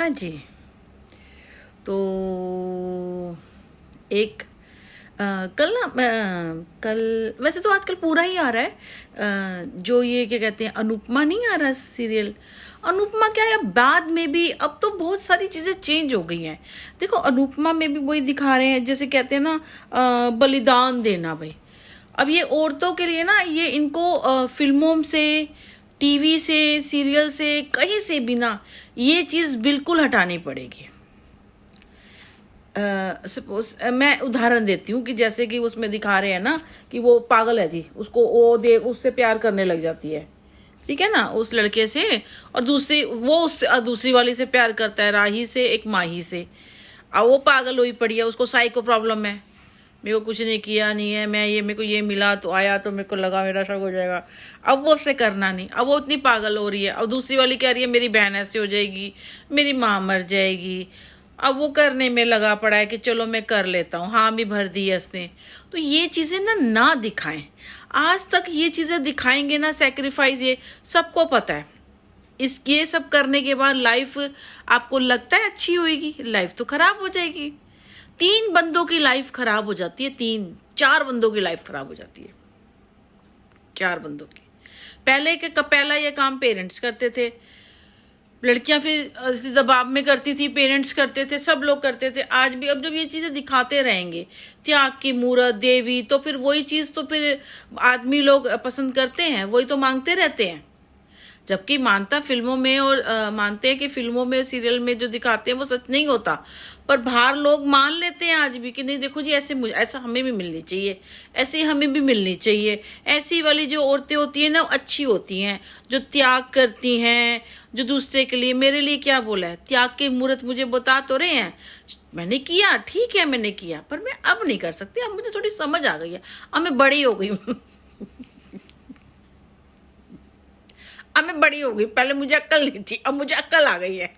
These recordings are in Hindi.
हाँ जी। तो एक कल ना कल वैसे तो आजकल पूरा ही आ रहा है। जो ये क्या कहते हैं, अनुपमा नहीं आ रहा सीरियल। अनुपमा क्या है, बाद में भी अब तो बहुत सारी चीज़ें चेंज हो गई हैं। देखो अनुपमा में भी वही दिखा रहे हैं, जैसे कहते हैं ना बलिदान देना भाई। अब ये औरतों के लिए ना, ये इनको फिल्मों से, टीवी से, सीरियल से, कहीं से भी ना ये चीज़ बिल्कुल हटानी पड़ेगी। सपोज मैं उदाहरण देती हूँ कि जैसे कि उसमें दिखा रहे हैं ना कि वो पागल है जी, उसको वो दे उससे प्यार करने लग जाती है, ठीक है ना, उस लड़के से। और दूसरी वो उससे दूसरी वाली से प्यार करता है, राही से, एक माही से। अब वो पागल हुई पड़ी है, उसको साइको प्रॉब्लम है, मेरे को कुछ नहीं किया नहीं है, मैं ये मेरे को ये मिला तो आया तो मेरे को लगा मेरा सब हो जाएगा। अब वो उससे करना नहीं, अब वो इतनी पागल हो रही है। अब दूसरी वाली कह रही है मेरी बहन ऐसे हो जाएगी, मेरी माँ मर जाएगी। अब वो करने में लगा पड़ा है कि चलो मैं कर लेता हूँ, हामी भर दी है इसने। तो ये चीजें ना दिखाएं। आज तक ये चीजें दिखाएंगे ना, सेक्रीफाइस, ये सबको पता है। ये सब करने के बाद लाइफ आपको लगता है अच्छी होगी? लाइफ तो खराब हो जाएगी। 3 बंदों की लाइफ खराब हो जाती है, 3-4 बंदों की लाइफ खराब हो जाती है, 4 बंदों की। पहला ये काम पेरेंट्स करते थे, लड़कियां फिर दबाव में करती थी, पेरेंट्स करते थे, सब लोग करते थे। आज भी अब जब ये चीजें दिखाते रहेंगे, त्याग की मूरत, देवी, तो फिर वही चीज तो फिर आदमी लोग पसंद करते हैं, वही तो मांगते रहते हैं। जबकि मानता फिल्मों में और मानते हैं कि फिल्मों में, सीरियल में जो दिखाते हैं वो सच नहीं होता, पर बाहर लोग मान लेते हैं आज भी कि नहीं देखो जी, ऐसा हमें भी मिलनी चाहिए, ऐसी हमें भी मिलनी चाहिए। ऐसी वाली जो औरतें होती हैं ना, अच्छी होती हैं, जो त्याग करती हैं, जो दूसरे के लिए। मेरे लिए क्या बोला है, त्याग की मूर्त मुझे बता तो रहे हैं, मैंने किया, ठीक है मैंने किया, पर मैं अब नहीं कर सकती। अब मुझे थोड़ी समझ आ गई है, अब मैं बड़ी हो गई हूँ। अब मैं बड़ी हो गई, पहले मुझे अक्ल नहीं थी, अब मुझे अक्ल आ गई है।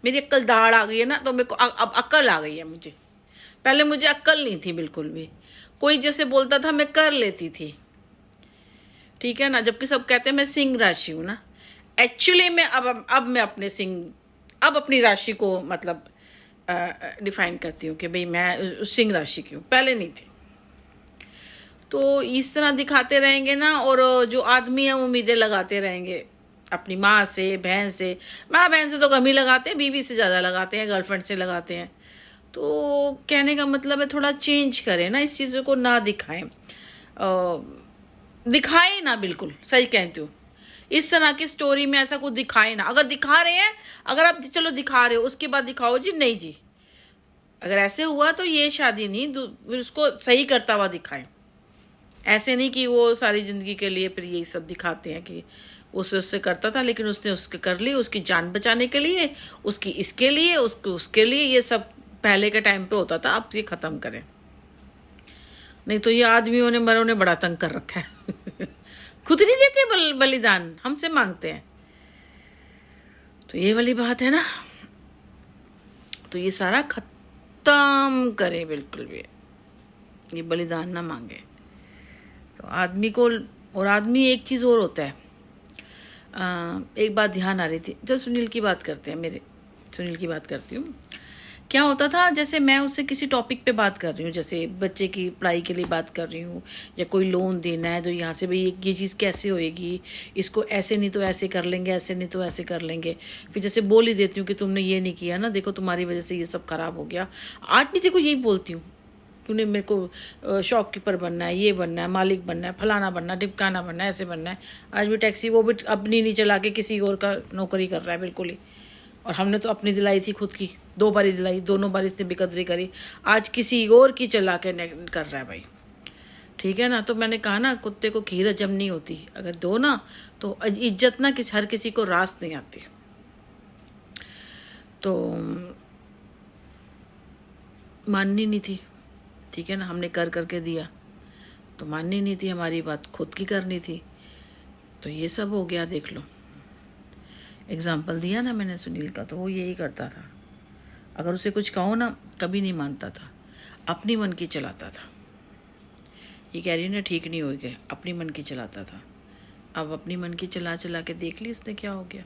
मेरी अक्ल दाढ़ आ गई है ना, तो मेरे को अब अक्ल आ गई है मुझे। पहले मुझे अक्ल नहीं थी बिल्कुल भी, कोई जैसे बोलता था मैं कर लेती थी, ठीक है ना। जबकि सब कहते हैं मैं सिंह राशि हूं ना, एक्चुअली मैं अब मैं अब अपनी राशि को मतलब डिफाइन करती हूँ कि भाई मैं सिंह राशि की हूँ, पहले नहीं थी। तो इस तरह दिखाते रहेंगे ना, और जो आदमी है उम्मीदें लगाते रहेंगे अपनी माँ से, बहन से। माँ बहन से तो कम ही लगाते हैं, बीवी से ज़्यादा लगाते हैं, गर्लफ्रेंड से लगाते हैं। तो कहने का मतलब है थोड़ा चेंज करें ना, इस चीज़ों को ना दिखाएं, दिखाए ना, बिल्कुल सही कहती हूँ। इस तरह की स्टोरी में ऐसा कुछ दिखाए ना। अगर दिखा रहे हैं, अगर आप चलो दिखा रहे हो, उसके बाद दिखाओ जी नहीं जी, अगर ऐसे हुआ तो ये शादी नहीं, उसको सही करता हुआ दिखाएं। ऐसे नहीं कि वो सारी जिंदगी के लिए फिर यही सब दिखाते हैं कि उससे करता था, लेकिन उसने उसके कर ली, उसकी जान बचाने के लिए, उसकी इसके लिए, उसके लिए। ये सब पहले के टाइम पे होता था, अब ये खत्म करें। नहीं तो ये आदमियों ने मरों ने बड़ा तंग कर रखा है। खुद नहीं देते बलिदान, हमसे मांगते हैं। तो ये वाली बात है ना, तो ये सारा खत्म करे बिल्कुल भी, ये बलिदान ना मांगे। तो आदमी को, और आदमी एक चीज़ और होता है, एक बात ध्यान आ रही थी जब सुनील की बात करते हैं, मेरे सुनील की बात करती हूँ। क्या होता था, जैसे मैं उससे किसी टॉपिक पे बात कर रही हूँ, जैसे बच्चे की पढ़ाई के लिए बात कर रही हूँ, या कोई लोन देना है तो यहाँ से भाई ये चीज़ कैसे होएगी, इसको ऐसे नहीं तो ऐसे कर लेंगे, ऐसे नहीं तो ऐसे कर लेंगे। फिर जैसे बोल ही देती हूँ कि तुमने ये नहीं किया ना, देखो तुम्हारी वजह से ये सब खराब हो गया। आज भी देखो यही बोलती हूँ, तूने मेरे को शॉपकीपर बनना है, ये बनना है, मालिक बनना है, फलाना बनना है, टिपकाना बनना है, ऐसे बनना है। आज भी टैक्सी वो भी अपनी नहीं चला के किसी और का नौकरी कर रहा है बिल्कुल ही। और हमने तो अपनी दिलाई थी खुद की, 2 बारी दिलाई, दोनों बार इसने बेकदरी करी, आज किसी और की चला के कर रहा है भाई, ठीक है ना। तो मैंने कहा ना, कुत्ते को खीर हजम नहीं होती, अगर दो ना तो इज्जत ना हर किसी को रास नहीं आती। तो माननी नहीं थी, ठीक है ना, हमने कर करके दिया, तो माननी नहीं थी, हमारी बात खुद की करनी थी। तो ये सब हो गया, देख लो। एग्जाम्पल दिया ना मैंने सुनील का, तो वो यही करता था। अगर उसे कुछ कहो ना, कभी नहीं मानता था, अपनी मन की चलाता था। ये कह रही ना ठीक नहीं हो गया, अपनी मन की चलाता था। अब अपनी मन की चला चला के देख ली उसने क्या हो गया।